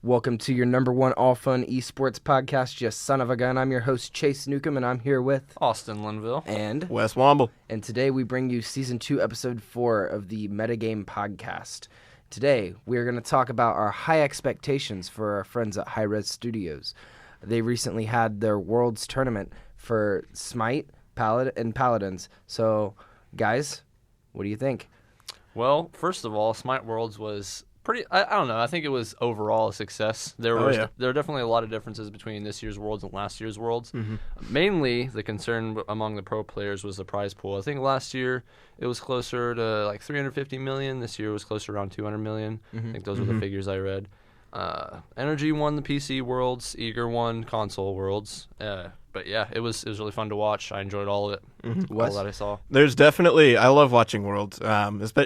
Welcome to your number one all-fun esports podcast, you son of a gun. I'm your host, Chase Neukam, and I'm here with... Austin Linville. And... Wes Womble. And today we bring you Season 2, Episode 4 of the Metagame podcast. Today, we're going to talk about our high expectations for our friends at Hi-Rez Studios. They recently had their Worlds tournament for Smite, and Paladins. So, guys, what do you think? Well, first of all, Smite Worlds was... I don't know. I think it was overall a success. There were definitely a lot of differences between this year's Worlds and last year's Worlds. Mm-hmm. Mainly, the concern among the pro players was the prize pool. I think last year it was closer to like 350 million. This year it was closer around 200 million. Mm-hmm. I think those were the figures I read. Energy won the PC Worlds. Eager won console Worlds. But yeah, it was really fun to watch. I enjoyed all of it, all that I saw. There's definitely, I love watching Worlds.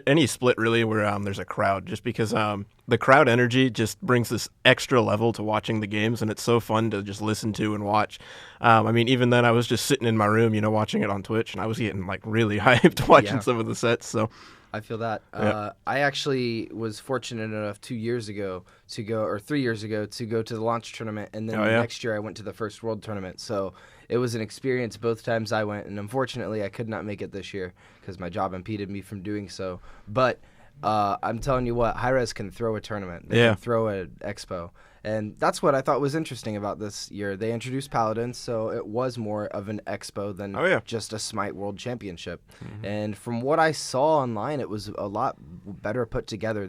Any split really where there's a crowd, just because the crowd energy just brings this extra level to watching the games, and it's so fun to just listen to and watch. I mean, even then I was just sitting in my room, watching it on Twitch, and I was getting like really hyped watching some of the sets. So. I feel that. I actually was fortunate enough 2 years ago to go, or 3 years ago, to go to the launch tournament, and then next year I went to the first world tournament. So it was an experience both times I went, and unfortunately I could not make it this year because my job impeded me from doing so. But I'm telling you what, Hi-Rez can throw a tournament. They can throw an Expo. And that's what I thought was interesting about this year. They introduced Paladins, so it was more of an Expo than just a Smite World Championship. Mm-hmm. And from what I saw online, it was a lot better put together.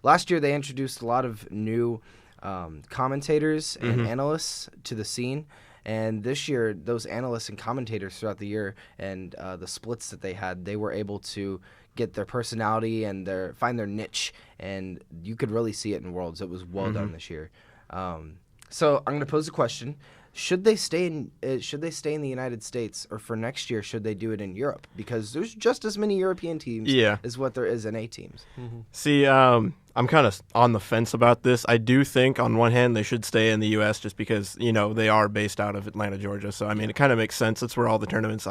Last year they introduced a lot of new commentators and analysts to the scene. And this year, those analysts and commentators throughout the year and the splits that they had, they were able to get their personality and find their niche, and you could really see it in Worlds. It was well done this year. So I'm going to pose a question: Should they stay in the United States, or for next year should they do it in Europe? Because there's just as many European teams as what there is NA teams. Mm-hmm. See, I'm kind of on the fence about this. I do think on one hand they should stay in the U.S. just because they are based out of Atlanta, Georgia. So I mean, it kind of makes sense. That's where all the tournaments.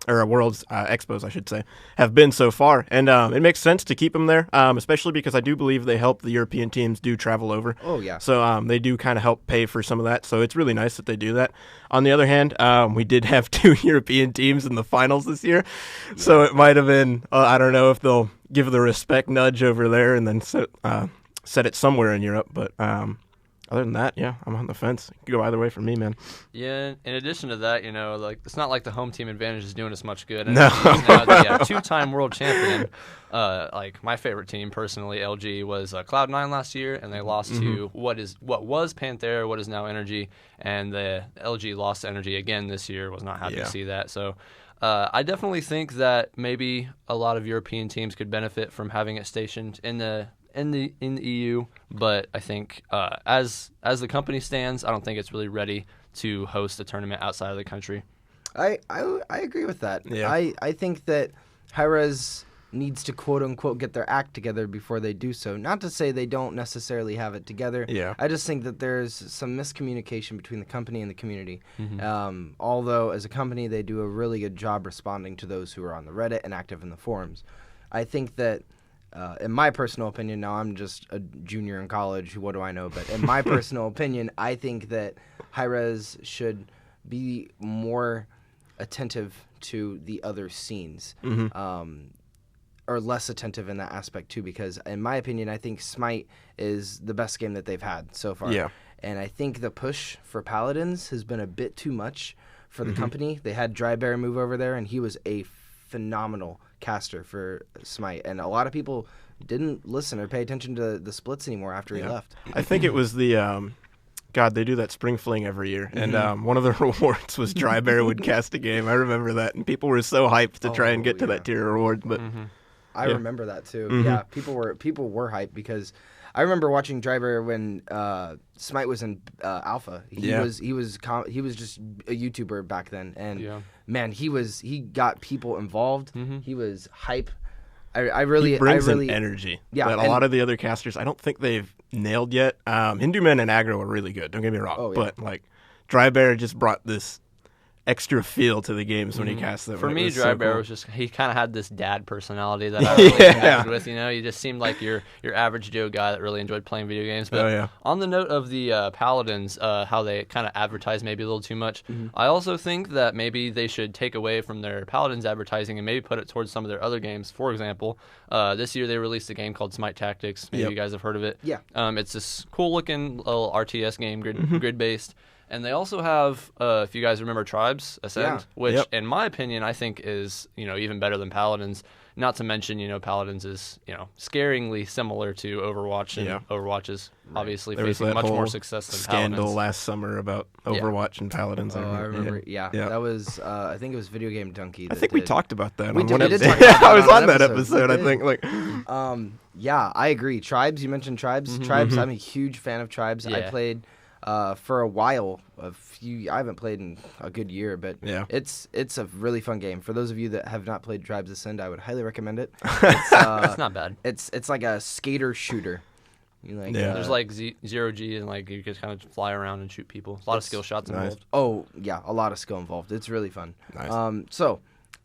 Or Worlds Expos, I should say, have been so far. And it makes sense to keep them there, especially because I do believe they help the European teams do travel over. Oh, yeah. So they do kind of help pay for some of that. So it's really nice that they do that. On the other hand, we did have 2 European teams in the finals this year. Yeah. So it might have been, I don't know if they'll give the respect nudge over there and then set it somewhere in Europe. But other than that, I'm on the fence. It could go either way for me, man. Yeah, in addition to that, it's not like the home team advantage is doing us much good. And no. Now the 2-time world champion, my favorite team personally, LG, was Cloud9 last year, and they lost to what was Panthera, what is now Energy, and the LG lost to Energy again this year. Was not happy to see that. So I definitely think that maybe a lot of European teams could benefit from having it stationed in the EU, but I think as the company stands, I don't think it's really ready to host a tournament outside of the country. I agree with that. Yeah. I think that Hi-Rez needs to quote unquote get their act together before they do so. Not to say they don't necessarily have it together. Yeah. I just think that there's some miscommunication between the company and the community. Mm-hmm. Although as a company they do a really good job responding to those who are on the Reddit and active in the forums. I think that in my personal opinion, now I'm just a junior in college, what do I know? But in my personal opinion, I think that Hi-Rez should be more attentive to the other scenes, or less attentive in that aspect too, because in my opinion, I think Smite is the best game that they've had so far. Yeah. And I think the push for Paladins has been a bit too much for the company. They had Dry Bear move over there, and he was a phenomenal caster for Smite, and a lot of people didn't listen or pay attention to the splits anymore after he left. I think it was the they do that spring fling every year, and one of the rewards was Dry Bear would cast a game. I remember that, and people were so hyped to try and get to that tier reward. But I remember that too. Yeah, people were hyped because I remember watching Dry Bear when Smite was in alpha. He was just a YouTuber back then, and man, he got people involved. He was hype. He brings an energy that a lot of the other casters I don't think they've nailed yet. Hinduman and Aggro are really good. Don't get me wrong, but like Dry Bear just brought this extra feel to the games when he cast them. For me, Drybear was just, he kind of had this dad personality that I really connected with, He just seemed like your average Joe guy that really enjoyed playing video games. But on the note of the Paladins, how they kind of advertise maybe a little too much, I also think that maybe they should take away from their Paladins advertising and maybe put it towards some of their other games. For example, this year they released a game called Smite Tactics. Maybe you guys have heard of it. Yeah. It's this cool-looking little RTS game, grid-based. And they also have, if you guys remember, Tribes Ascend, which, in my opinion, I think is even better than Paladins. Not to mention, Paladins is scaringly similar to Overwatch, and Overwatch is obviously facing much more success than scandal Paladins. last summer about Overwatch and Paladins. I remember. Yeah. That was I think it was Video Game Donkey. I think we talked about that. We on did, one we did episode. talk about I was on that episode. I think. Yeah, I agree. Tribes. You mentioned Tribes. Tribes. I'm a huge fan of Tribes. I played. For a while, I haven't played in a good year, but it's a really fun game. For those of you that have not played Tribes Ascend, I would highly recommend it. It's not bad. It's like a skater shooter. There's like 0G and like you can kind of fly around and shoot people. A lot of skill shots involved. Oh yeah, a lot of skill involved. It's really fun. Nice. So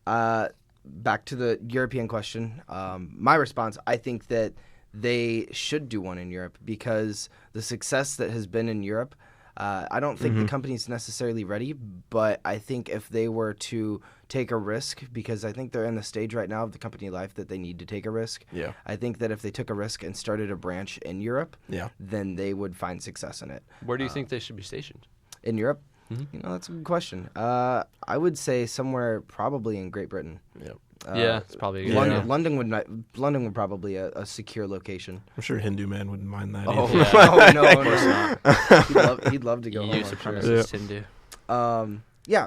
back to the European question. My response, I think that they should do one in Europe because the success that has been in Europe, I don't think the company's necessarily ready, but I think if they were to take a risk, because I think they're in the stage right now of the company life that they need to take a risk. Yeah. I think that if they took a risk and started a branch in Europe, then they would find success in it. Where do you think they should be stationed? In Europe? That's a good question. I would say somewhere probably in Great Britain. Yep. It's probably London would probably a secure location. I'm sure Hindu man wouldn't mind that. Oh, either. of course not. He'd love to go home. EU supremacist Hindu.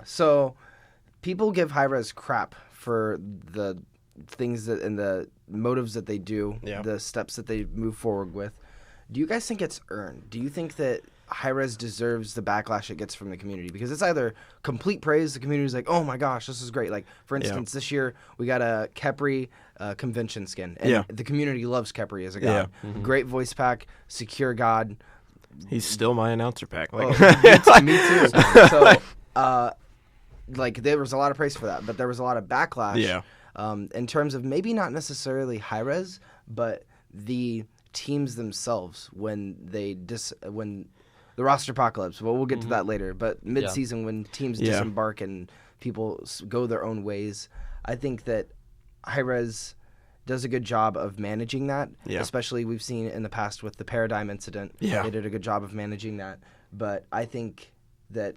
So people give Hi-Rez crap for the things that and the motives that they do, the steps that they move forward with. Do you guys think it's earned? Do you think that Hi-Rez deserves the backlash it gets from the community? Because it's either complete praise, the community's like, oh my gosh, this is great. Like, for instance, this year we got a Khepri convention skin. And the community loves Khepri as a god. Great voice pack, secure god. He's still my announcer pack. Like, me too. So, there was a lot of praise for that, but there was a lot of backlash in terms of maybe not necessarily Hi-Rez, but the teams themselves when the roster apocalypse. Well, we'll get to that later. But mid-season, when teams disembark and people go their own ways, I think that Hi-Rez does a good job of managing that. Especially we've seen in the past with the Paradigm incident. They did a good job of managing that. But I think that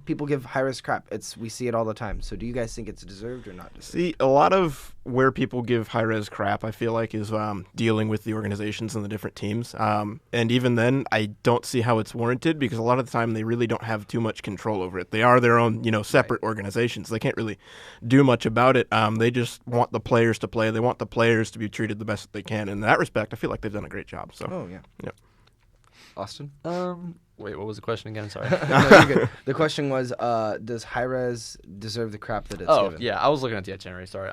people give Hi-Rez crap. We see it all the time. So do you guys think it's deserved or not deserved? See, a lot of where people give Hi-Rez crap, I feel like, is dealing with the organizations and the different teams. And even then, I don't see how it's warranted because a lot of the time they really don't have too much control over it. They are their own, separate organizations. They can't really do much about it. They just want the players to play. They want the players to be treated the best that they can. In that respect, I feel like they've done a great job. So. Oh, yeah. Austin? Wait, what was the question again? Sorry. No, you're good. The question was, does Hi-Rez deserve the crap that it's given? Oh, yeah. I was looking at the itinerary. Sorry.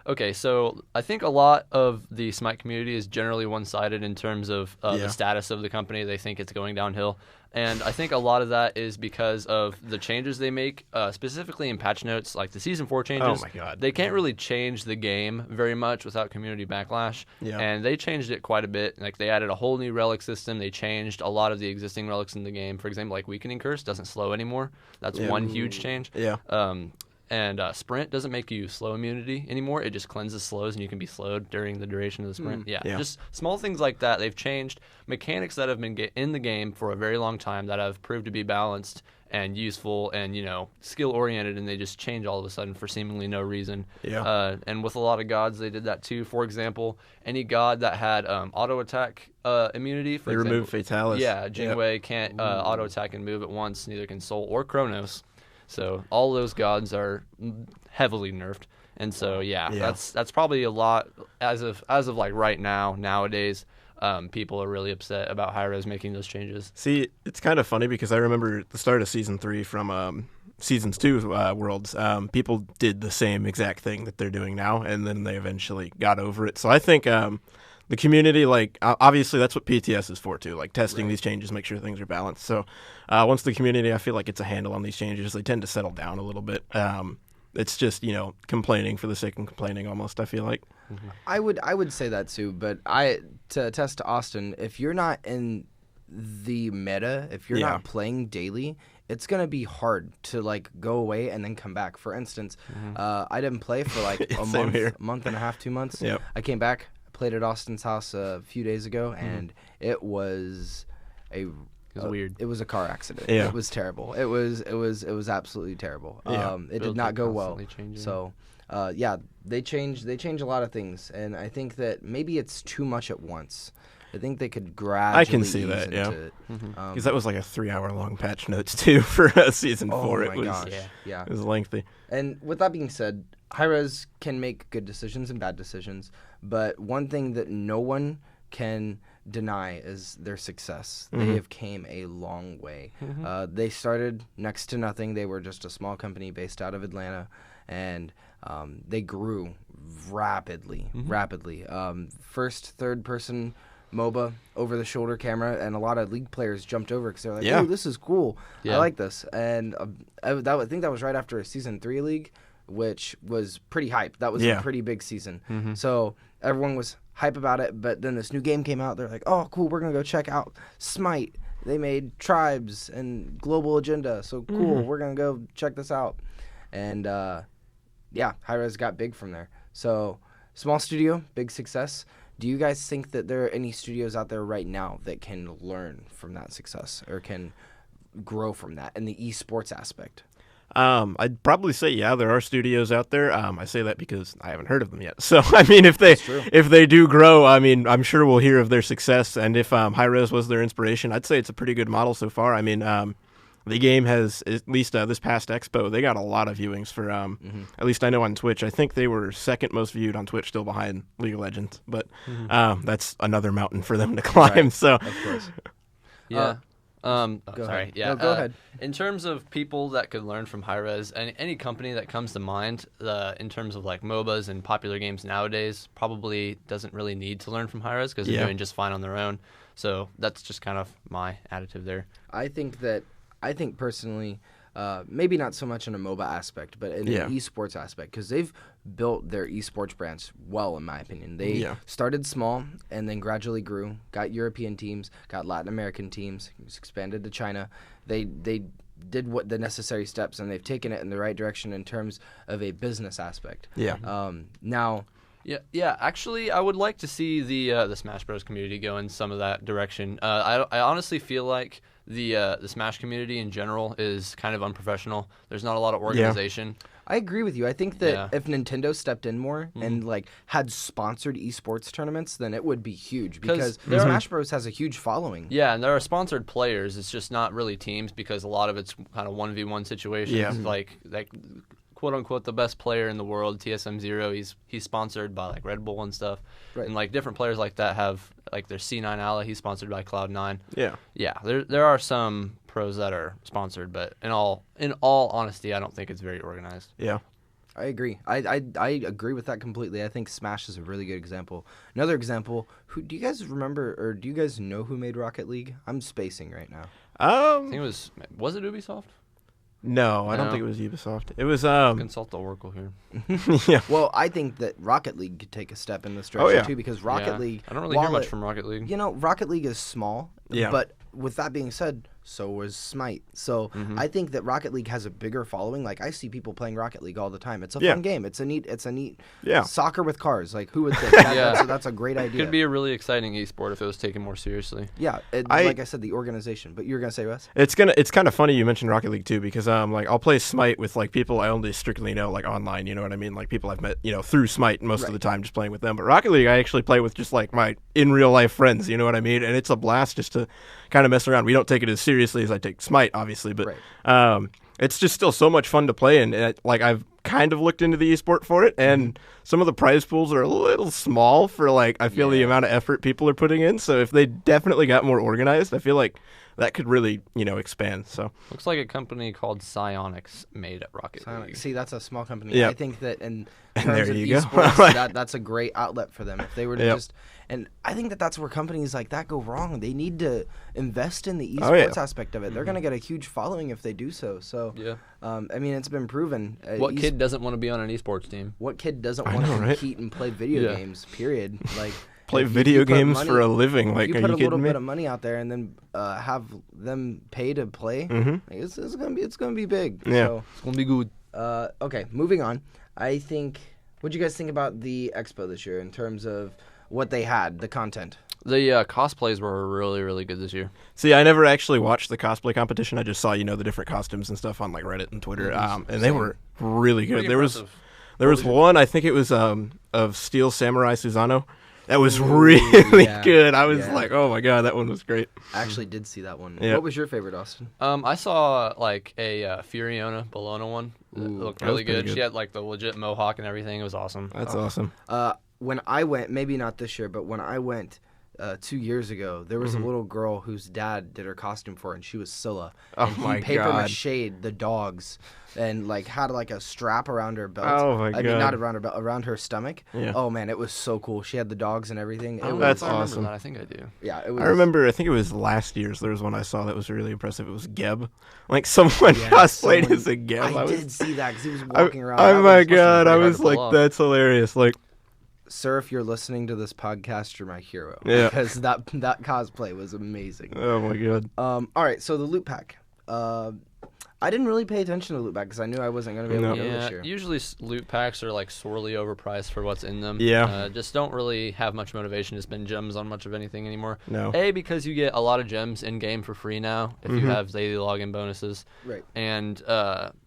Okay, so I think a lot of the Smite community is generally one-sided in terms of the status of the company. They think it's going downhill. And I think a lot of that is because of the changes they make, specifically in patch notes, like the Season 4 changes. Oh, my God. They can't really change the game very much without community backlash. And they changed it quite a bit. Like, they added a whole new relic system. They changed a lot of the existing relics in the game. For example, like Weakening Curse doesn't slow anymore. That's one huge change. And Sprint doesn't make you slow immunity anymore. It just cleanses slows, and you can be slowed during the duration of the sprint. Just small things like that. They've changed mechanics that have been in the game for a very long time that have proved to be balanced and useful and, skill-oriented, and they just change all of a sudden for seemingly no reason. And with a lot of gods, they did that too. For example, any god that had auto-attack immunity. They removed Fatalis. Jingwei can't auto-attack and move at once. Neither can Sol or Kronos. So all those gods are heavily nerfed, and so that's probably a lot as of like right now nowadays. People are really upset about Hi-Rez making those changes. See, it's kind of funny because I remember the start of Season 3 from Seasons 2 Worlds. People did the same exact thing that they're doing now, and then they eventually got over it. So I think the community, like, obviously that's what PTS is for too, like testing these changes, make sure things are balanced. So once the community, I feel like gets a handle on these changes, they tend to settle down a little bit. It's just, complaining for the sake of complaining almost, I feel like. I would say that too, but to attest to Austin, if you're not in the meta, if you're not playing daily, it's going to be hard to like go away and then come back. For instance, I didn't play for like a month and a half, 2 months. Yep. I came back, played at Austin's house a few days ago, and it was weird. It was a car accident. Yeah. It was terrible. It was absolutely terrible. Yeah. It did not go well. Changing. So, they change a lot of things, and I think that maybe it's too much at once. I think they could gradually. I can see that, yeah. Because that was like a 3-hour-long patch notes too for season 4. Oh my gosh, yeah. It was lengthy. And with that being said, Hi-Rez can make good decisions and bad decisions, but one thing that no one can deny is their success. They have came a long way. They started next to nothing. They were just a small company based out of Atlanta, and they grew rapidly. First, third-person MOBA over-the-shoulder camera, and a lot of League players jumped over because they're like, "Oh, this is cool. I like this." And I think that was right after a Season 3 League, which was pretty hype. That was a pretty big season. So everyone was hype about it, but then this new game came out. They're like, "Oh, cool, we're going to go check out Smite. They made Tribes and Global Agenda, so cool. We're going to go check this out." And, Hi-Rez got big from there. So small studio, big success. Do you guys think that there are any studios out there right now that can learn from that success or can grow from that in the esports aspect? I'd probably say, there are studios out there. I say that because I haven't heard of them yet. So, I mean, if they do grow, I mean, I'm sure we'll hear of their success. And if Hi-Rez was their inspiration, I'd say it's a pretty good model so far. I mean, the game has, at least this past Expo, they got a lot of viewings for, at least I know on Twitch. I think they were second most viewed on Twitch, still behind League of Legends. But that's another mountain for them to climb. Right. So, of course. Yeah. Go sorry. ahead. Yeah. No, go ahead. In terms of people that could learn from Hi-Rez, any company that comes to mind in terms of like MOBAs and popular games nowadays probably doesn't really need to learn from Hi-Rez because they're doing just fine on their own. So that's just kind of my attitude there. I think personally, maybe not so much in a MOBA aspect, but in an esports aspect, because they've built their esports brands well, in my opinion. They started small and then gradually grew, got European teams, got Latin American teams, expanded to China. They did what the necessary steps, and they've taken it in the right direction in terms of a business aspect. Now. Yeah. Actually, I would like to see the Smash Bros. Community go in some of that direction. I honestly feel like the Smash community in general is kind of unprofessional. There's not a lot of organization. I agree with you. I think that if Nintendo stepped in more and like had sponsored esports tournaments, then it would be huge because Smash Bros. Has a huge following. Yeah, and there are sponsored players. It's just not really teams because a lot of it's kind of 1v1 situations. Yeah. Like quote unquote the best player in the world, TSM0. He's sponsored by like Red Bull and stuff, and like different players like that have like their C9 Ala. He's sponsored by Cloud9. Yeah. There are some pros that are sponsored, but in all honesty, I don't think it's very organized. Yeah. I agree. I agree with that completely. I think Smash is a really good example. Another example. Who do you guys remember, or do you guys know who made Rocket League? I'm spacing right now. I think it was it Ubisoft? No, I don't think it was Ubisoft. It was consult the Oracle here. Yeah. Well, I think that Rocket League could take a step in this direction too, because Rocket League. I don't really hear much from Rocket League. Rocket League is small. Yeah. But with that being said, so was Smite. So I think that Rocket League has a bigger following. Like I see people playing Rocket League all the time. It's a fun game. It's a neat soccer with cars. Like who would think that? That's a great idea. It could be a really exciting esport if it was taken more seriously. Yeah, like I said, the organization. But you were gonna say, Wes? It's kind of funny you mentioned Rocket League too, because like I'll play Smite with like people I only strictly know like online. You know what I mean? Like people I've met through Smite most of the time, just playing with them. But Rocket League I actually play with just like my in real life friends. You know what I mean? And it's a blast just to kind of mess around. We don't take it as seriously as I take Smite, obviously, but it's just still so much fun to play. And like I've kind of looked into the esport for it, and some of the prize pools are a little small for like I feel the amount of effort people are putting in. So if they definitely got more organized, I feel like that could really expand. So looks like a company called Psyonix made at Rocket League. See, that's a small company. Yeah. I think that, and terms there of you go. esports, that's a great outlet for them. If they were to just, and I think that's where companies like that go wrong. They need to invest in the esports aspect of it. They're going to get a huge following if they do so. So, I mean, it's been proven. What kid doesn't want to be on an esports team? What kid doesn't want to compete and play video games? Period. Like. Play video games for a living. Like, are you kidding me? You put a little bit of money out there and then have them pay to play. Like, it's gonna be big. Yeah, so, it's gonna be good. Okay, moving on. I think. What do you guys think about the Expo this year in terms of what they had, the content? The cosplays were really, really good this year. See, I never actually watched the cosplay competition. I just saw, the different costumes and stuff on like Reddit and Twitter, and they were really good. There was one. I think it was of Steel Samurai Susano. That was really good. I was like, oh my god, that one was great. I actually did see that one. What was your favorite, Austin? I saw like a Furiona Bologna one. It looked really good. She had like the legit mohawk and everything. It was awesome. That's awesome. When I went, maybe not this year, but when I went 2 years ago, there was a little girl whose dad did her costume for her, and she was Scylla. Oh my god! Paper mache'd the dogs, and like had like a strap around her belt. Oh my god! I mean, not around her belt, around her stomach. Yeah. Oh man, it was so cool. She had the dogs and everything. That's awesome. I think I do. Yeah, it was. I remember. I think it was last year's. There was one I saw that was really impressive. It was Geb. Like someone cosplayed as a Geb. I did see that because he was walking around. Oh my god! I was like, that's hilarious. Like. Sir, if you're listening to this podcast, you're my hero. Yeah. Because that cosplay was amazing. Oh my god. All right, so the loot pack. I didn't really pay attention to the loot pack because I knew I wasn't going to be able to go this year. Usually loot packs are like sorely overpriced for what's in them. Yeah. Just don't really have much motivation to spend gems on much of anything anymore. No. Because you get a lot of gems in game for free now if you have daily login bonuses. Right. And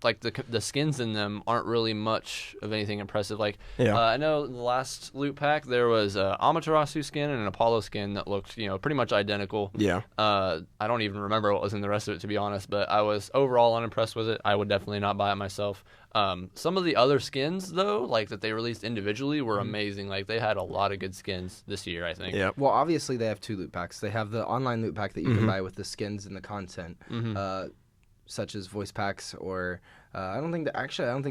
like the skins in them aren't really much of anything impressive. Like I know the last loot pack there was an Amaterasu skin and an Apollo skin that looked pretty much identical. Yeah. I don't even remember what was in the rest of it, to be honest, but I was overall unimpressed with it. I would definitely not buy it myself. Some of the other skins though, like that they released individually, were amazing. Like they had a lot of good skins this year, I think. Yeah. Well, obviously they have two loot packs. They have the online loot pack that you can buy with the skins and the content, such as voice packs or I don't think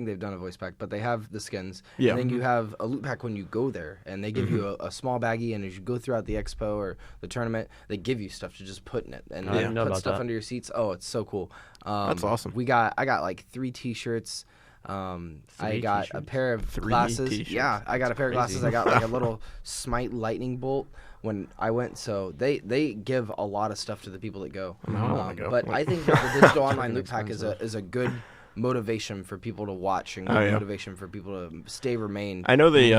they've done a voice pack, but they have the skins. Yeah. And then you have a loot pack when you go there, and they give you a small baggie, and as you go throughout the expo or the tournament, they give you stuff to just put in it and put stuff under your seats. Oh, it's so cool. That's awesome. I got like 3 T-shirts. I got a pair of glasses. T-shirts. Yeah, I got a pair of glasses. I got like a little Smite lightning bolt when I went. So they give a lot of stuff to the people that go. But I think that the digital online loot pack is a good motivation for people to watch and motivation for people to remain. I know they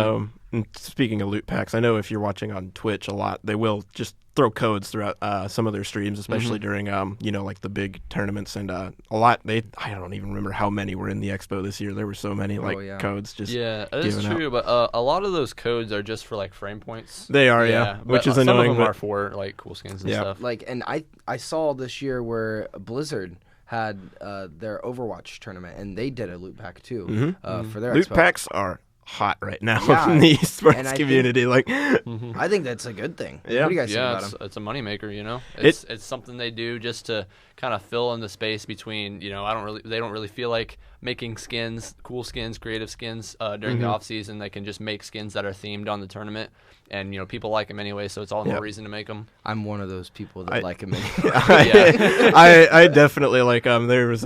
speaking of loot packs, I know if you're watching on Twitch a lot, they will just throw codes throughout some of their streams, especially during like the big tournaments, and a lot I don't even remember how many were in the expo this year. There were so many codes just it is true, but a lot of those codes are just for like frame points. They are, which is annoying. Some of them are for like cool skins and stuff. Like, and I saw this year where Blizzard had their Overwatch tournament, and they did a loot pack too for their loot expo. Packs are hot right now in the esports community. I think that's a good thing. Yeah. What do you guys think about them? It's a moneymaker, It's something they do just to kind of fill in the space between, they don't really feel like making skins, cool skins, creative skins during the off season. They can just make skins that are themed on the tournament, and people like them anyway, so it's all the more reason to make them. I'm one of those people that like them anyway. I definitely like them. There was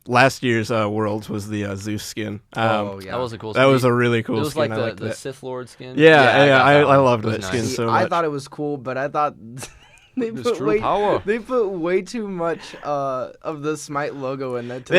last year's Worlds was the Zeus skin. That was a cool skin. That was a really cool skin. It was skin. like the Sith Lord skin. I loved that skin so much. I thought it was cool, but I thought they put way too much of the Smite logo in that.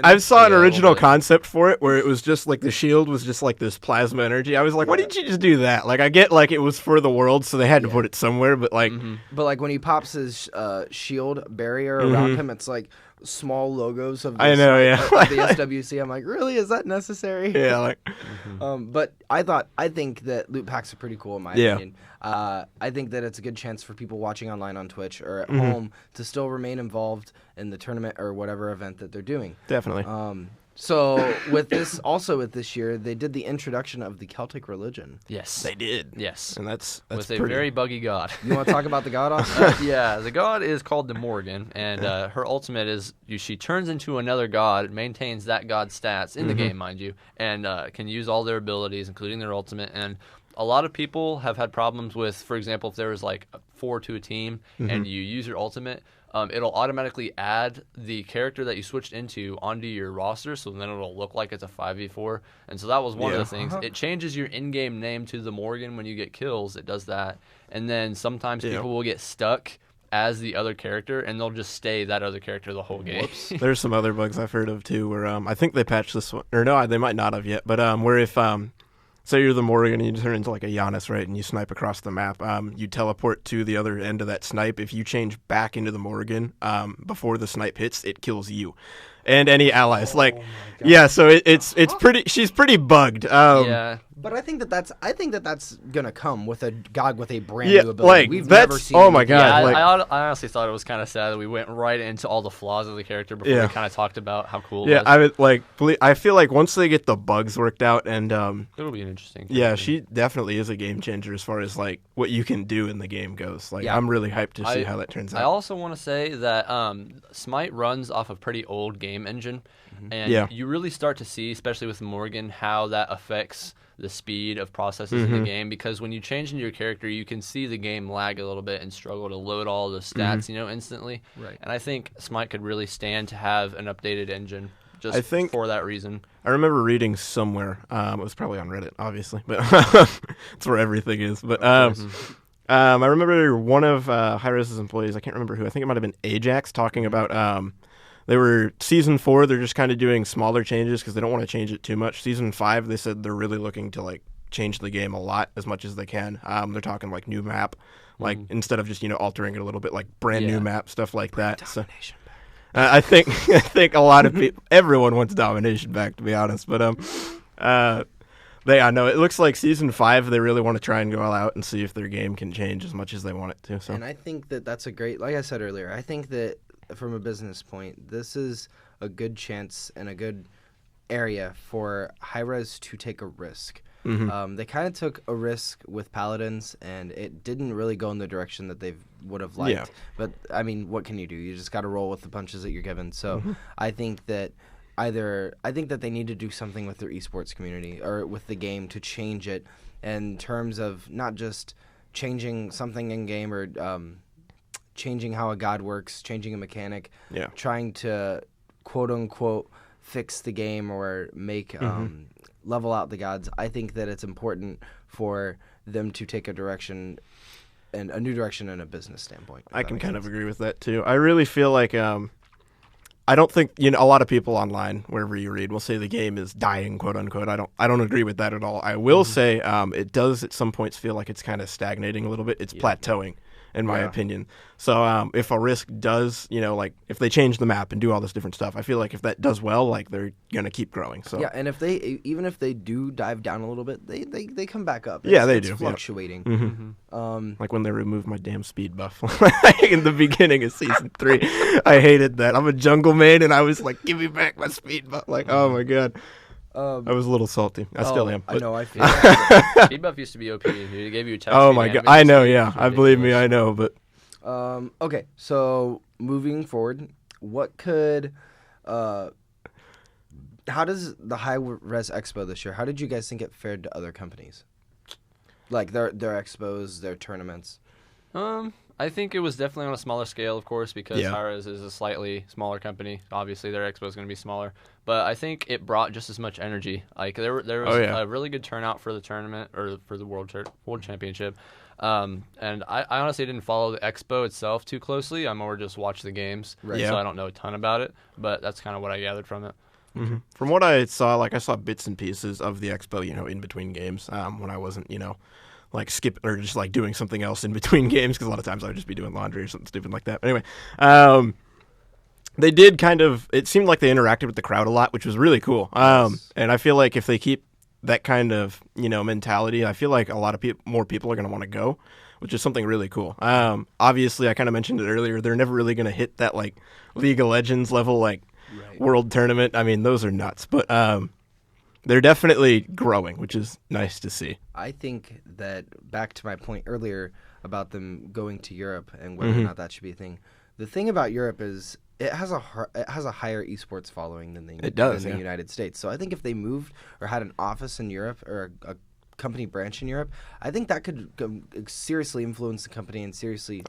I saw an original concept for it where it was just like the shield was just like this plasma energy. I was like, why didn't you just do that? Like, I get like it was for the world, so they had to put it somewhere, but like, but like when he pops his shield barrier around him, it's like small logos of the SWC. I'm like, really? Is that necessary? Yeah, like. But I think that loot packs are pretty cool in my opinion. I think that it's a good chance for people watching online on Twitch or at home to still remain involved in the tournament or whatever event that they're doing. Definitely. So with this year, they did the introduction of the Celtic religion. Yes, they did. Yes, and that's with pretty... a very buggy god. You want to talk about the god? Also? Yeah, the god is called the Morrigan, and her ultimate is she turns into another god, maintains that god's stats in the game, mind you, and can use all their abilities, including their ultimate. And a lot of people have had problems with, for example, if there was like 4 to a team and you use your ultimate. It'll automatically add the character that you switched into onto your roster, so then it'll look like it's a 5v4. And so that was one of the things. It changes your in-game name to the Morrigan when you get kills. It does that. And then sometimes people will get stuck as the other character, and they'll just stay that other character the whole game. There's some other bugs I've heard of, too, where I think they patched this one. Or no, they might not have yet. But where if... say you're the Morrigan and you turn into like a Giannis, right, and you snipe across the map. You teleport to the other end of that snipe. If you change back into the Morrigan before the snipe hits, it kills you and any allies. So it's pretty. She's pretty bugged. Yeah. But I think that's gonna come with a god with a brand new ability. Like we've never seen. Oh my god! Yeah, I honestly thought it was kind of sad that we went right into all the flaws of the character before we kind of talked about how cool. It was. I feel like once they get the bugs worked out, and it'll be an interesting. Yeah, she definitely is a game changer as far as like what you can do in the game goes. Like I'm really hyped to see how that turns out. I also want to say that Smite runs off a pretty old game engine, and you really start to see, especially with Morrigan, how that affects the speed of processes in the game, because when you change into your character, you can see the game lag a little bit and struggle to load all the stats, instantly. Right. And I think Smite could really stand to have an updated engine for that reason. I remember reading somewhere, it was probably on Reddit, obviously, but it's where everything is. But I remember one of Hi-Rez's employees, I can't remember who, I think it might have been Ajax, talking about they were Season 4, they're just kind of doing smaller changes because they don't want to change it too much. Season 5, they said they're really looking to like change the game a lot, as much as they can. They're talking like new map, like instead of just altering it a little bit, like brand new map, stuff like that. So I think a lot of people, everyone wants domination back, to be honest. But I know it looks like Season 5, they really want to try and go all out and see if their game can change as much as they want it to. So. And I think that that's a great, like I said earlier, I think that from a business point, this is a good chance and a good area for Hi-Rez to take a risk. They kind of took a risk with Paladins, and it didn't really go in the direction that they would have liked. Yeah. But, I mean, what can you do? You just got to roll with the punches that you're given. So I think that they need to do something with their esports community or with the game to change it in terms of not just changing something in game or changing how a god works, changing a mechanic, trying to quote unquote fix the game or make level out the gods. I think that it's important for them to take a direction and a new direction in a business standpoint. I can kind of agree with that too. I really feel like I don't think a lot of people online, wherever you read, will say the game is dying, quote unquote. I don't agree with that at all. I will say it does at some points feel like it's kind of stagnating a little bit. It's plateauing. In my opinion. So if a risk does, like if they change the map and do all this different stuff, I feel like if that does well, like they're going to keep growing. So and even if they do dive down a little bit, they come back up. They do. Fluctuating. Like when they removed my damn speed buff in the beginning of Season 3. I hated that. I'm a jungle main and I was like, give me back my speed buff. Like, oh my God. I was a little salty. I still am. I know. I feel that. Speed buff used to be OP. It gave you a text. Oh my God! I know. Yeah, I believe me. I know. But okay. So moving forward, what could how does the Hi-Rez Expo this year? How did you guys think it fared to other companies? Like their expos, their tournaments. I think it was definitely on a smaller scale, of course, because Hi-Rez is a slightly smaller company. Obviously, their expo is going to be smaller. But I think it brought just as much energy. Like there was a really good turnout for the tournament or for the World Championship. And I honestly didn't follow the expo itself too closely. I more just watched the games, so I don't know a ton about it. But that's kind of what I gathered from it. From what I saw, I saw bits and pieces of the expo, in between games when I wasn't, like skip or just like doing something else in between games, because a lot of times I would just be doing laundry or something stupid like that. But anyway, they did it seemed like they interacted with the crowd a lot, which was really cool. And I feel like if they keep that kind of, mentality, I feel like a lot of more people are going to want to go, which is something really cool. Obviously, I kind of mentioned it earlier, they're never really going to hit that like League of Legends level, World Tournament. I mean, those are nuts. But they're definitely growing, which is nice to see. I think that back to my point earlier about them going to Europe and whether or not that should be a thing. The thing about Europe is it has a higher esports following than the United States. So I think if they moved or had an office in Europe or a company branch in Europe, I think that could seriously influence the company and seriously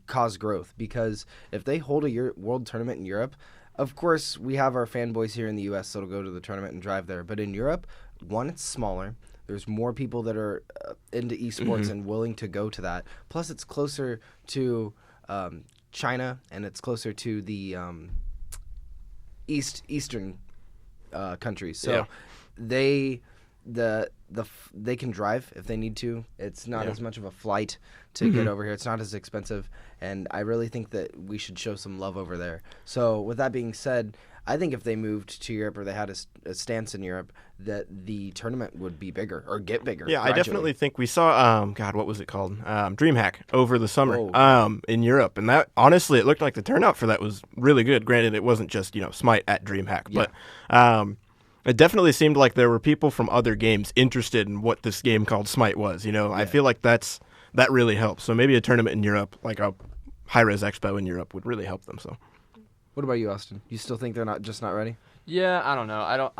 cause growth. Because if they hold a world tournament in Europe, of course we have our fanboys here in the U.S. that'll go to the tournament and drive there. But in Europe, one, it's smaller. There's more people that are into esports and willing to go to that. Plus, it's closer to China and it's closer to the eastern countries. So they can drive if they need to. It's not as much of a flight to get over here. It's not as expensive, and I really think that we should show some love over there. So with that being said, I think if they moved to Europe or they had a stance in Europe, that the tournament would be bigger or get bigger. Yeah, gradually. I definitely think we saw, what was it called? DreamHack over the summer in Europe. And that, honestly, it looked like the turnout for that was really good. Granted, it wasn't just, Smite at DreamHack. But it definitely seemed like there were people from other games interested in what this game called Smite was. I feel like that really helps. So maybe a tournament in Europe, like a Hi-Rez Expo in Europe, would really help them. So. What about you, Austin? You still think they're not ready? Yeah, I don't know.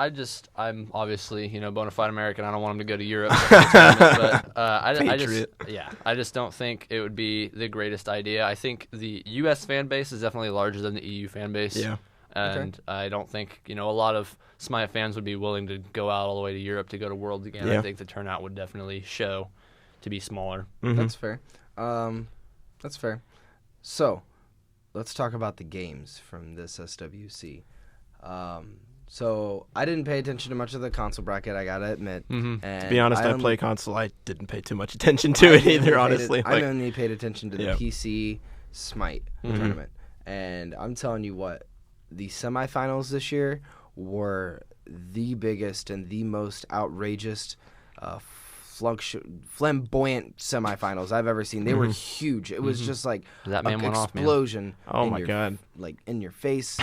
I'm obviously, bona fide American. I don't want them to go to Europe. But I just don't think it would be the greatest idea. I think the U.S. fan base is definitely larger than the EU fan base. Yeah. And I don't think, a lot of Smite fans would be willing to go out all the way to Europe to go to Worlds again. Yeah. I think the turnout would definitely show to be smaller. Mm-hmm. That's fair. That's fair. So, let's talk about the games from this SWC. So I didn't pay attention to much of the console bracket, I gotta admit. And to be honest, I play console. I didn't pay too much attention to it either, honestly. I only paid attention to the PC Smite tournament. And I'm telling you what, the semifinals this year were the biggest and the most outrageous flamboyant semifinals I've ever seen. They were huge. It was just like that man went explosion. Off, oh my god! Like in your face,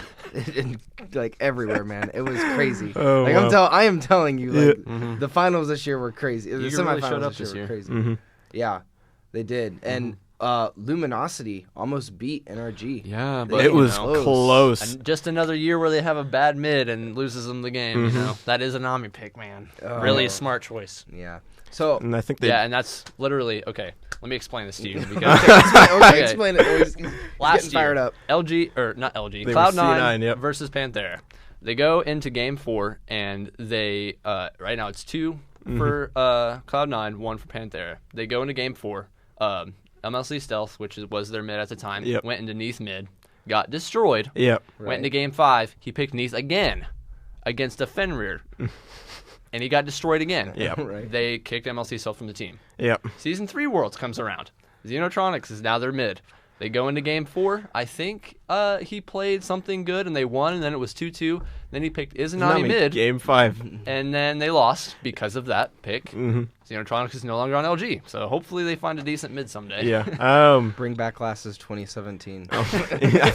and like everywhere, man. It was crazy. I am telling you, like the finals this year were crazy. The semifinals really this year were crazy. Yeah, they did. And Luminosity almost beat NRG. Yeah, but it was close. And just another year where they have a bad mid and loses them the game. That is a Nami pick, man. Really a smart choice. Yeah. So and I think and that's literally okay. Let me explain this to you. Because, explain it. He's last year, fired up. Cloud9 versus Panthera. They go into Game 4 and they right now it's 2 for Cloud9, 1 for Panthera. They go into Game 4. MLC Stealth, which was their mid at the time, went into Neath mid, got destroyed. Went into Game 5. He picked Neath again against a Fenrir. And he got destroyed again. They kicked MLC Stealth from the team. Season 3 Worlds comes around. Xenotronics is now their mid. They go into Game 4. I think he played something good, and they won, and then it was 2-2. Then he picked Izanami mid. Game 5. And then they lost because of that pick. Xenotronics is no longer on LG, so hopefully they find a decent mid someday. Bring back classes 2017. I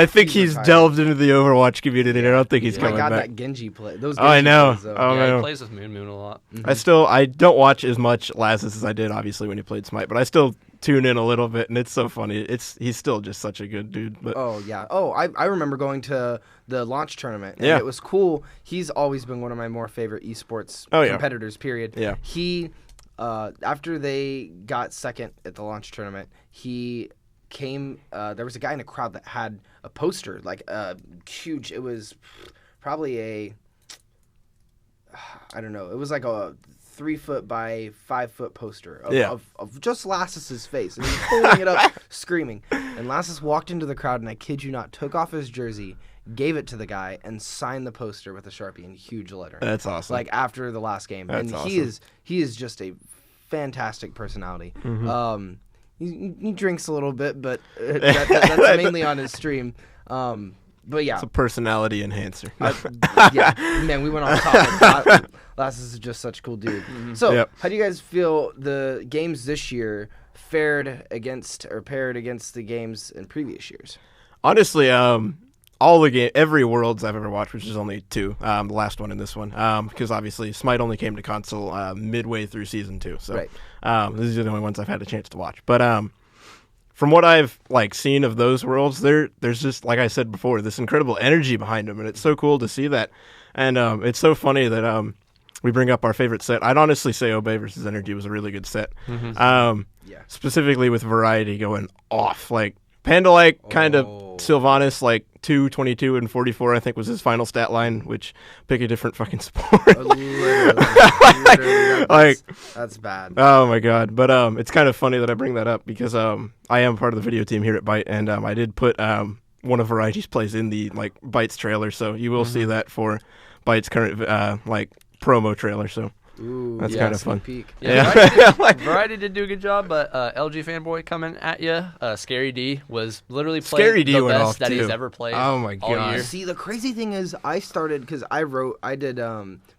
think he's delved into the Overwatch community. I don't think he's coming back. That Genji play. Those I know. Plays, he plays with Moon a lot. I don't watch as much Lazarus as I did, obviously, when he played Smite, but I still tune in a little bit, and it's so funny. He's still just such a good dude. But I remember going to the launch tournament, and it was cool. He's always been one of my more favorite esports competitors, period. He, after they got second at the launch tournament, he came, there was a guy in the crowd that had a poster, like huge, it was probably I don't know, it was like a 3-foot by 5-foot poster of just Lassus's face, and he's pulling it up, screaming. And Lassus walked into the crowd, and I kid you not, took off his jersey, gave it to the guy, and signed the poster with a Sharpie in huge letter. That's awesome. Like after the last game, That's awesome. he is just a fantastic personality. He drinks a little bit, but that's mainly on his stream. But yeah, it's a personality enhancer. Man, we went on top. Lassus is just such a cool dude. So, how do you guys feel the games this year fared against or paired against the games in previous years? Honestly, every Worlds I've ever watched, which is only 2, the last one and this one, because obviously Smite only came to console midway through Season 2, so these are the only ones I've had a chance to watch. But from what I've seen of those Worlds, there's just, like I said before, this incredible energy behind them, and it's so cool to see that. And it's so funny that we bring up our favorite set. I'd honestly say Obey versus Energy was a really good set. Specifically with Variety going off. Panda kind of Sylvanas 2, 22, and 44 I think was his final stat line, which pick a different fucking sport. Literally, that's bad. Oh my god. But it's kind of funny that I bring that up because I am part of the video team here at Byte, and I did put one of Variety's plays in the Byte's trailer, so you will see that for Byte's current promo trailer, so Ooh, that's kind of fun. Peek. Variety did do a good job, but LG fanboy coming at you. Scary D was literally playing the best that he's ever played. Oh my god! See, the crazy thing is, I started because I did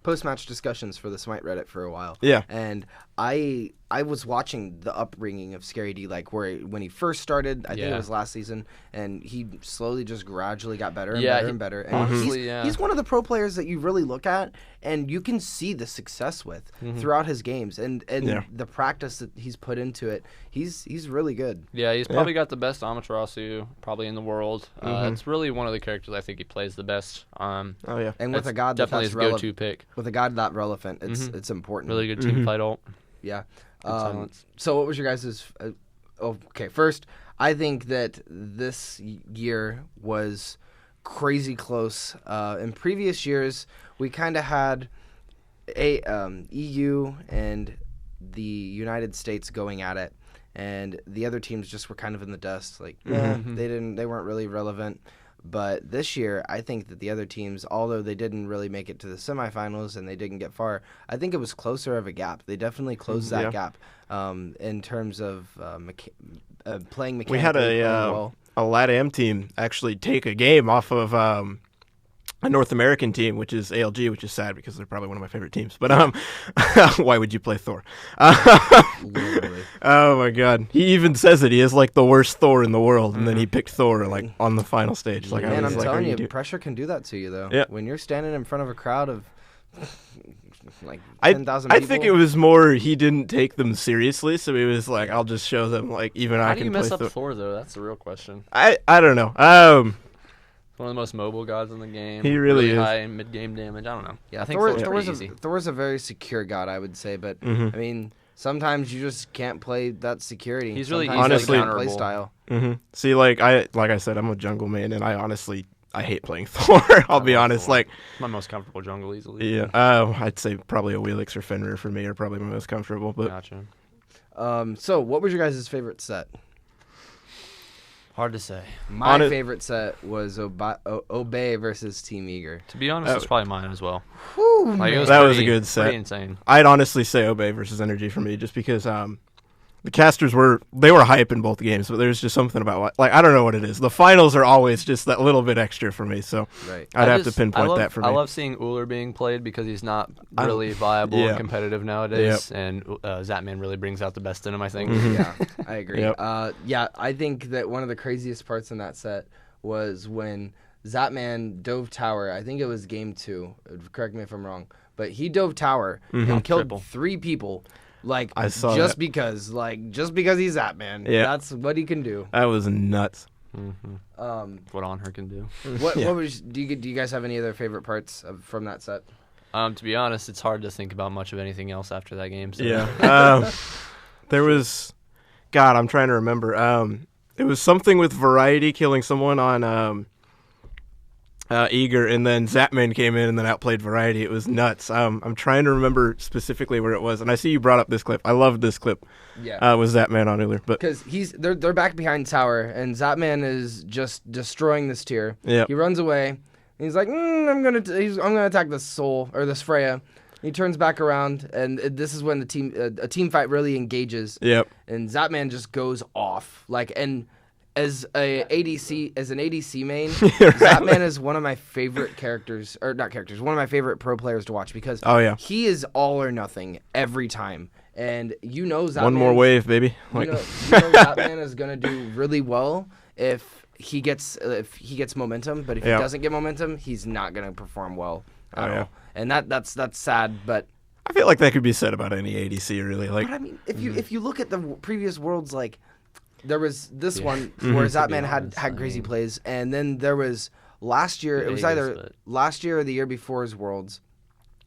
post-match discussions for the Smite Reddit for a while. Yeah, and I was watching the upbringing of Scary D, when he first started. I think it was last season, and he slowly just gradually got better and better and better. And honestly, he's one of the pro players that you really look at, and you can see the success with throughout his games and the practice that he's put into it. He's really good. Yeah, he's probably got the best Amaterasu probably in the world. It's really one of the characters I think he plays the best. And with a god definitely his go-to pick. With a god that relevant, it's important. Really good team fight ult. Yeah. So what was your guys' okay, first, I think that this year was crazy close. In previous years, we kind of had EU and the United States going at it, and the other teams just were kind of in the dust. They weren't really relevant. But this year, I think that the other teams, although they didn't really make it to the semifinals and they didn't get far, I think it was closer of a gap. They definitely closed that gap in terms of playing mechanically. We had a LATAM team actually take a game off of a North American team, which is ALG, which is sad because they're probably one of my favorite teams. But why would you play Thor? Literally. Oh my god, he even says it. He is the worst Thor in the world, and then he picked Thor on the final stage. Man, I'm telling you, pressure can do that to you though. Yeah. When you're standing in front of a crowd of 10,000 people. I think it was more he didn't take them seriously, so he was like, "I'll just show them even I can play." How do you mess up Thor though? That's the real question. I don't know. One of the most mobile gods in the game. He really is. High mid-game damage. I don't know. Yeah, I think Thor's a very secure god, I would say. But I mean, sometimes you just can't play that security. He's really honestly play style. See, like I said, I'm a jungle man, and I hate playing Thor. I'll be honest. Thor. My most comfortable jungle easily. Yeah. I'd say probably a Wheelix or Fenrir for me are probably my most comfortable. But gotcha. So what was your guys' favorite set? Hard to say. My favorite set was Obey versus Team Eager. To be honest, it's probably mine as well. Whew, that was a good set. Pretty insane. I'd honestly say Obey versus Energy for me, just because the casters were hype in both games, but there's just something about I don't know what it is. The finals are always just that little bit extra for me, so I'd have to pinpoint that for me. I love seeing Uller being played because he's not really viable and competitive nowadays, and Zatman really brings out the best in him, I think. Yeah, I agree. I think that one of the craziest parts in that set was when Zatman dove tower. I think it was game 2. Correct me if I'm wrong, but he dove tower and killed 3 people. I saw just that. because he's Zatman. Yeah. That's what he can do. That was nuts. What On Her can do. Do you guys have any other favorite parts from that set? To be honest, it's hard to think about much of anything else after that game. So. Yeah. There was, God, I'm trying to remember. It was something with Variety killing someone on Eager, and then Zatman came in and then outplayed Variety. It was nuts. I'm trying to remember specifically where it was, and I see you brought up this clip. I loved this clip. Yeah, with Zatman on Uller, but because they're back behind tower, and Zatman is just destroying this tier. Yeah, he runs away. And he's like, I'm gonna attack this Soul or this Freya. He turns back around, and this is when a team fight really engages. Yep, and Zatman just goes off As an ADC main, Zatman is one of my favorite one of my favorite pro players to watch because he is all or nothing every time. And Zatman... One more wave, baby. Zatman is going to do really well if he gets momentum, but if he doesn't get momentum, he's not going to perform well at all. And that's sad, but I feel like that could be said about any ADC, really. Like, but I mean, if you look at the previous worlds, like there was this one where Zapman had crazy plays, and then there was last year. It was either last year or the year before's worlds.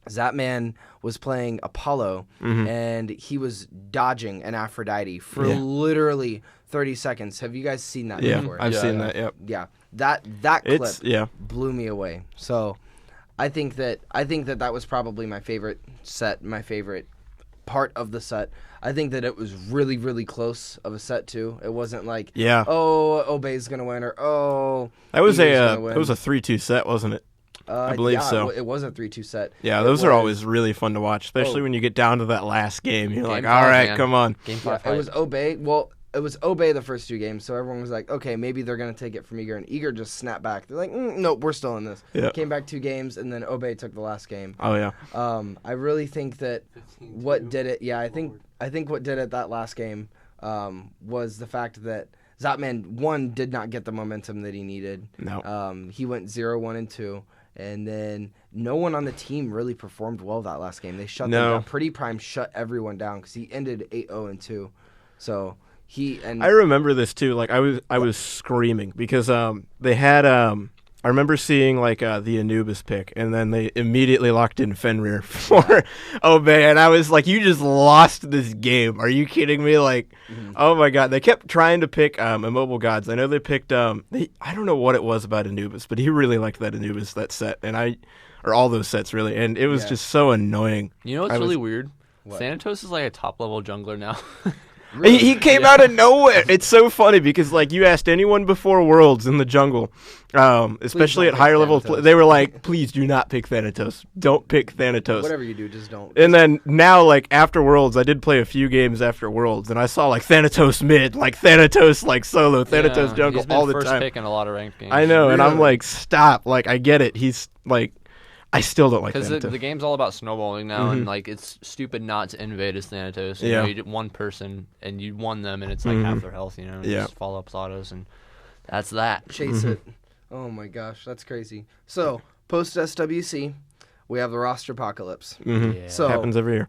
Zapman was playing Apollo, and he was dodging an Aphrodite for literally 30 seconds. Have you guys seen that before? I've seen that. Yep. Yeah, that clip blew me away. So, I think that was probably my favorite set, my favorite part of the set. I think that it was really, really close of a set too. It wasn't like, Obey's gonna win, or that was it was a 3-2 set, wasn't it? I believe so. It was a 3-2 set. Yeah, those are always really fun to watch, especially when you get down to that last game. You're like, all right, come on. Game 5. It was Obey. Well, it was Obey the first 2 games, so everyone was like, okay, maybe they're going to take it from Eager, and Eager just snapped back. They're like, nope, we're still in this. Yeah. Came back 2 games, and then Obey took the last game. Oh, yeah. I really think that what did it, I think what did it that last game was the fact that Zapman, 1, did not get the momentum that he needed. No. He went 0-1 and 2. And then no one on the team really performed well that last game. They shut them down. Pretty Prime shut everyone down because he ended 8-0 and 2. So I remember this too. Like I was screaming because they had I remember seeing like the Anubis pick, and then they immediately locked in Fenrir for Obey, and I was like, you just lost this game. Are you kidding me? Like, oh my God. They kept trying to pick Immobile Gods. I know they picked, I don't know what it was about Anubis, but he really liked that Anubis, that set, or all those sets really, and it was just so annoying. You know what's really weird? Thanatos is like a top-level jungler now. Really? He came out of nowhere. It's so funny because, like, you asked anyone before Worlds in the jungle, especially at higher levels, they were like, please do not pick Thanatos. Don't pick Thanatos. Whatever you do, just don't. And then now, like, after Worlds, I did play a few games after Worlds, and I saw, like, Thanatos mid, like, Thanatos, like, solo, Thanatos jungle all the time. He's been first pick in a lot of ranked games. I know, and I'm like, stop. Like, I get it. He's, like... I still don't like Thanatos. Because the game's all about snowballing now, and like it's stupid not to invade as Thanatos. You know, you did one person, and you won them, and it's like half their health, you know, just follow up autos, and that's that. Chase it. Oh my gosh, that's crazy. So, post-SWC, we have the roster apocalypse. So happens every year.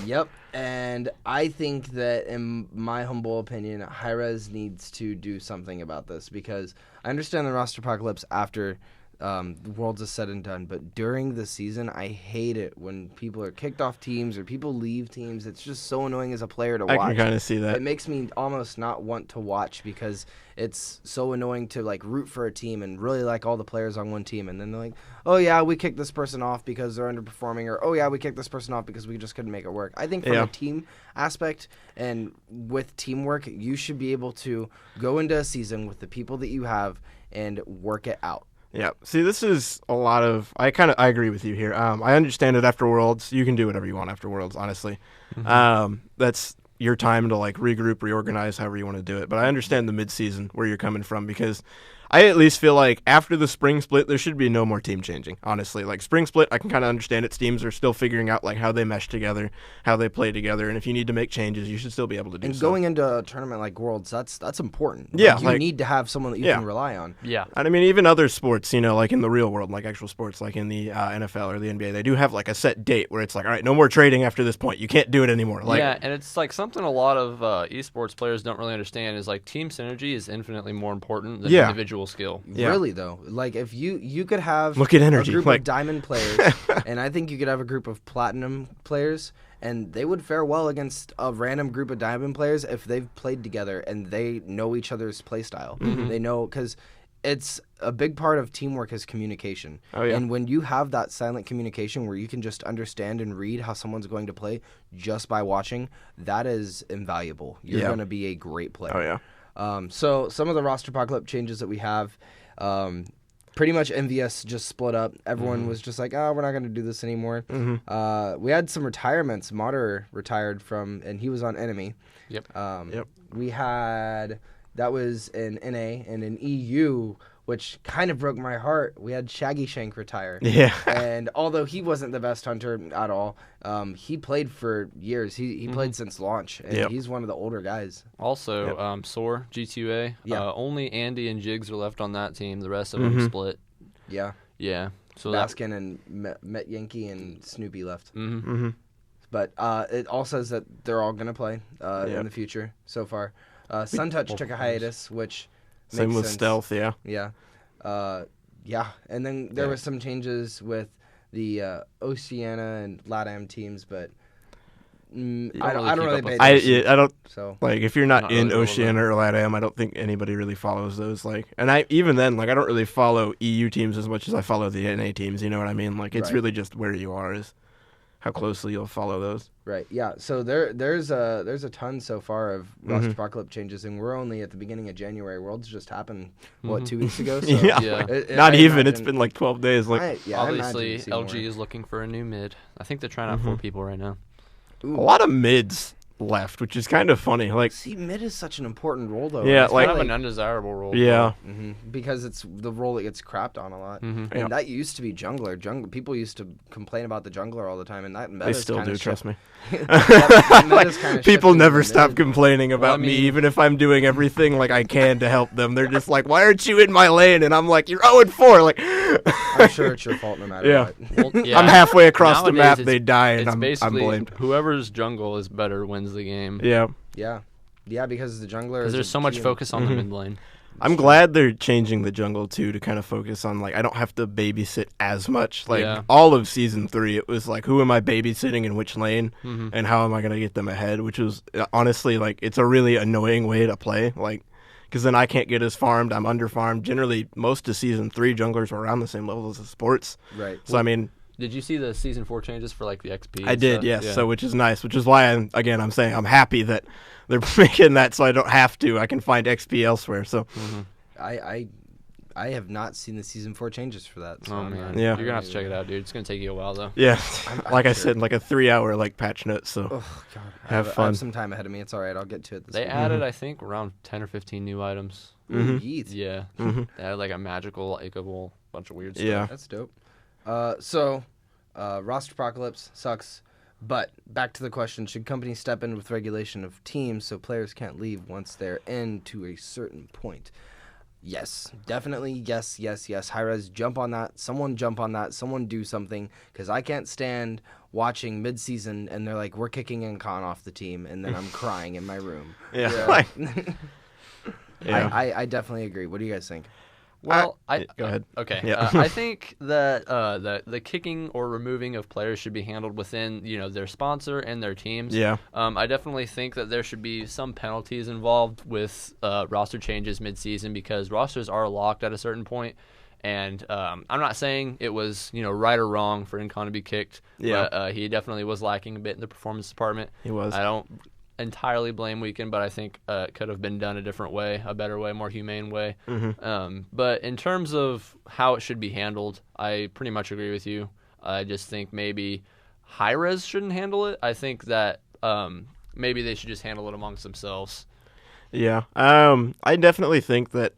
Yep, and I think that, in my humble opinion, Hi-Rez needs to do something about this, because I understand the roster apocalypse after... the Worlds is said and done, but during the season, I hate it when people are kicked off teams or people leave teams. It's just so annoying as a player to watch. I can kind of see that. It makes me almost not want to watch because it's so annoying to like root for a team and really like all the players on one team, and then they're like, oh yeah, we kicked this person off because they're underperforming, or oh yeah, we kicked this person off because we just couldn't make it work. I think from a team aspect and with teamwork, you should be able to go into a season with the people that you have and work it out. Yeah. See, this is a lot of... I agree with you here. I understand it after Worlds. You can do whatever you want after Worlds, honestly. That's your time to like regroup, reorganize, however you want to do it. But I understand the mid-season where you're coming from, because I at least feel like after the spring split, there should be no more team changing, honestly. Like, spring split, I can kind of understand it. Teams are still figuring out like how they mesh together, how they play together, and if you need to make changes, you should still be able to do so. And going into a tournament like Worlds, that's important. Yeah. Like, you need to have someone that you can rely on. Yeah. And I mean, even other sports, you know, like in the real world, like actual sports, like in the NFL or the NBA, they do have like a set date where it's like, all right, no more trading after this point. You can't do it anymore. Like, yeah, and it's like something a lot of esports players don't really understand is like team synergy is infinitely more important than individual skill. Yeah. Really though, like if you could have look at energy, a group of diamond players, and I think you could have a group of platinum players, and they would fare well against a random group of diamond players if they've played together and they know each other's play style. They know, because it's a big part of teamwork is communication. Oh, yeah. And when you have that silent communication where you can just understand and read how someone's going to play just by watching, that is invaluable. You're going to be a great player. Oh yeah. So some of the roster apocalypse changes that we have. Pretty much MVS just split up. Everyone was just like, oh, we're not going to do this anymore. We had some retirements. Mater retired from, and he was on Enemy. Yep. We had, that was in NA, and in EU, which kind of broke my heart. We had Shaggy Shank retire. Yeah. And although he wasn't the best hunter at all, he played for years. He played since launch, and he's one of the older guys. Also, Soar, G2A. Only Andy and Jigs are left on that team. The rest of them split. Yeah. Yeah. So Baskin and Met Yankee and Snoopy left. But it all says that they're all going to play in the future so far. Suntouch took a hiatus, which same makes with sense. Stealth, yeah. Yeah. And then there was some changes with the Oceania and LATAM teams, but I don't really pay attention. I don't. So like if you're not in really Oceania or LATAM, I don't think anybody really follows those. Like, and I even then, like, I don't really follow EU teams as much as I follow the NA teams. You know what I mean? Like, it's really just where you are is how closely you'll follow those. Right. Yeah. So there's a ton so far of roster apocalypse changes, and we're only at the beginning of January. Worlds just happened 2 weeks ago. So Not even. It's been like 12 days. Like obviously, LG is looking for a new mid. I think they're trying out 4 people right now. Ooh. A lot of mids left, which is kind of funny. Like, see, mid is such an important role, though. Yeah, it's like kind of an undesirable role. Yeah, because it's the role that gets crapped on a lot. And that used to be jungler. People used to complain about the jungler all the time, and that they still do. Trust me. Like, people never stop complaining about me, even if I'm doing everything like I can to help them. They're just like, "Why aren't you in my lane?" And I'm like, "You're 0-4." Like, I'm sure it's your fault no matter what. Well, I'm halfway across Nowadays, the map. They die, and I'm blamed. Whoever's jungle is better wins the game. Yeah, because the jungler. Because there's so much focus on the mid lane. I'm glad they're changing the jungle too to kind of focus on like I don't have to babysit as much. Like all of season 3, it was like who am I babysitting in which lane, and how am I gonna get them ahead? Which was honestly like it's a really annoying way to play. Like because then I can't get as farmed. I'm under farmed. Generally, most of season 3 junglers were around the same level as the sports. Right. So I mean. Did you see the season 4 changes for like the XP? I did, yes. Yeah. So which is nice, which is why I'm saying I'm happy that they're making that so I don't have to. I can find XP elsewhere. So I have not seen the season 4 changes for that. So man. Yeah. You're gonna have to check it out, dude. It's gonna take you a while though. Yeah. Like I said, like a 3-hour like patch note. So God. have fun. I have some time ahead of me. It's all right. I'll get to it. They added, I think, around 10 or 15 new items. Yeet. Yeah. They added like a magical, Ickable, bunch of weird stuff. Yeah. That's dope. So roster apocalypse sucks. But back to the question, should companies step in with regulation of teams so players can't leave once they're in to a certain point? Yes, definitely. Yes. Hi-Rez, jump on that. Someone jump on that. Someone do something. Because I can't stand watching mid-season and they're like, we're kicking Incon off the team. And then I'm crying in my room. Yeah. I definitely agree. What do you guys think? Well, go ahead. Okay. Yeah. I think that the kicking or removing of players should be handled within their sponsor and their teams. Yeah. I definitely think that there should be some penalties involved with roster changes mid-season because rosters are locked at a certain point. And I'm not saying it was right or wrong for Incon to be kicked. Yeah. But he definitely was lacking a bit in the performance department. He was. I don't entirely blame Weekend, but I think it could have been done a different way, a better way, more humane way. But in terms of how it should be handled, I pretty much agree with you. I just think maybe Hi-Rez shouldn't handle it. I think that maybe they should just handle it amongst themselves. Yeah, I definitely think that,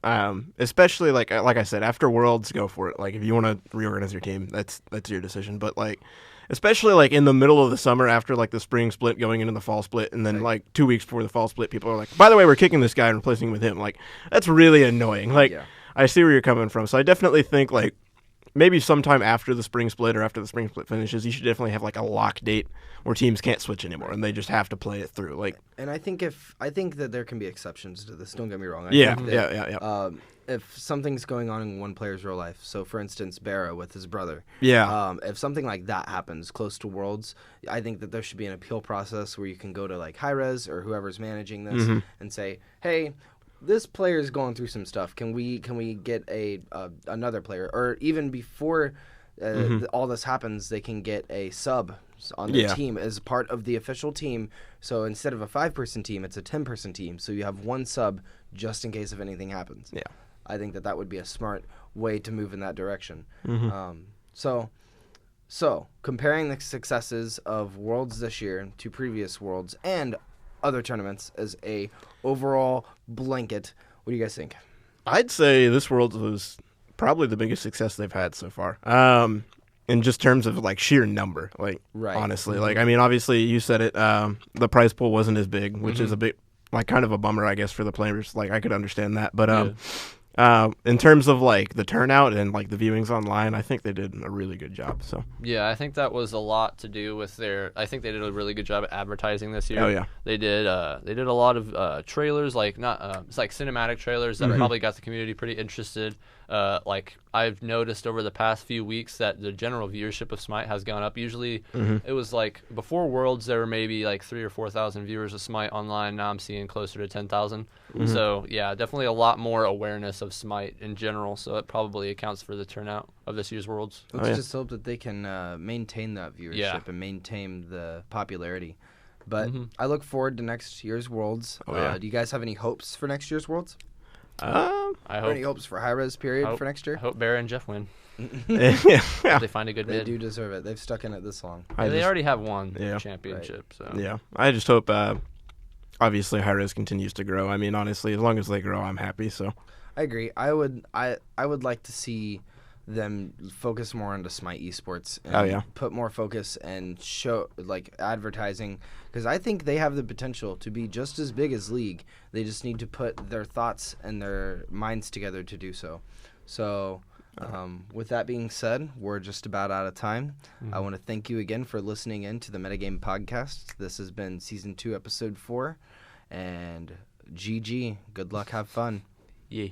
especially like I said, after Worlds, go for it. Like if you want to reorganize your team, that's your decision. But like, especially like in the middle of the summer after like the spring split going into the fall split, and then like 2 weeks before the fall split, people are like, by the way, we're kicking this guy and replacing with him. Like that's really annoying. Like I see where you're coming from. So I definitely think like maybe sometime after the spring split or after the spring split finishes, you should definitely have like a lock date where teams can't switch anymore and they just have to play it through. Like, and I think that there can be exceptions to this. Don't get me wrong. Yeah. If something's going on in one player's real life, so for instance, Barra with his brother. Yeah. If something like that happens close to Worlds, I think that there should be an appeal process where you can go to like Hi-Rez or whoever's managing this and say, hey, this player is going through some stuff. Can we get another player, or even before all this happens, they can get a sub on the team as part of the official team. So instead of a 5-person team, it's a 10-person team. So you have one sub just in case if anything happens. Yeah, I think that would be a smart way to move in that direction. So comparing the successes of Worlds this year to previous Worlds and other tournaments as a overall blanket, what do you guys think? I'd say this Worlds was probably the biggest success they've had so far. In just terms of like sheer number, like honestly, like I mean, obviously you said it. The prize pool wasn't as big, which is a bit like kind of a bummer, I guess, for the players. Like I could understand that, but in terms of like the turnout and like the viewings online, I think they did a really good job. So yeah, I think that was a lot to do with I think they did a really good job at advertising this year. Oh yeah, they did a lot of trailers, like it's like cinematic trailers that probably got the community pretty interested. Like I've noticed over the past few weeks that the general viewership of Smite has gone up. Usually it was like before Worlds there were maybe like 3,000 or 4,000 viewers of Smite online. Now I'm seeing closer to 10,000. So yeah, definitely a lot more awareness of Smite in general. So it probably accounts for the turnout of this year's Worlds. Let's just hope that they can maintain that viewership and maintain the popularity. But I look forward to next year's Worlds. Do you guys have any hopes for next year's Worlds? I hope. Any hopes for Hi-Rez period for next year? I hope Bear and Jeff win. yeah. They find a good mid. They do deserve it. They've stuck in it this long. They already have won the championship. Right. So yeah, I just hope. Obviously, Hi-Rez continues to grow. I mean, honestly, as long as they grow, I'm happy. So I agree. I would like to see them focus more on the Smite esports and put more focus and show like advertising, because I think they have the potential to be just as big as League. They just need to put their thoughts and their minds together to do so. So with that being said, we're just about out of time. I want to thank you again for listening in to the Metagame podcast. This has been season 2 episode 4, and GG, good luck, have fun. Yeah.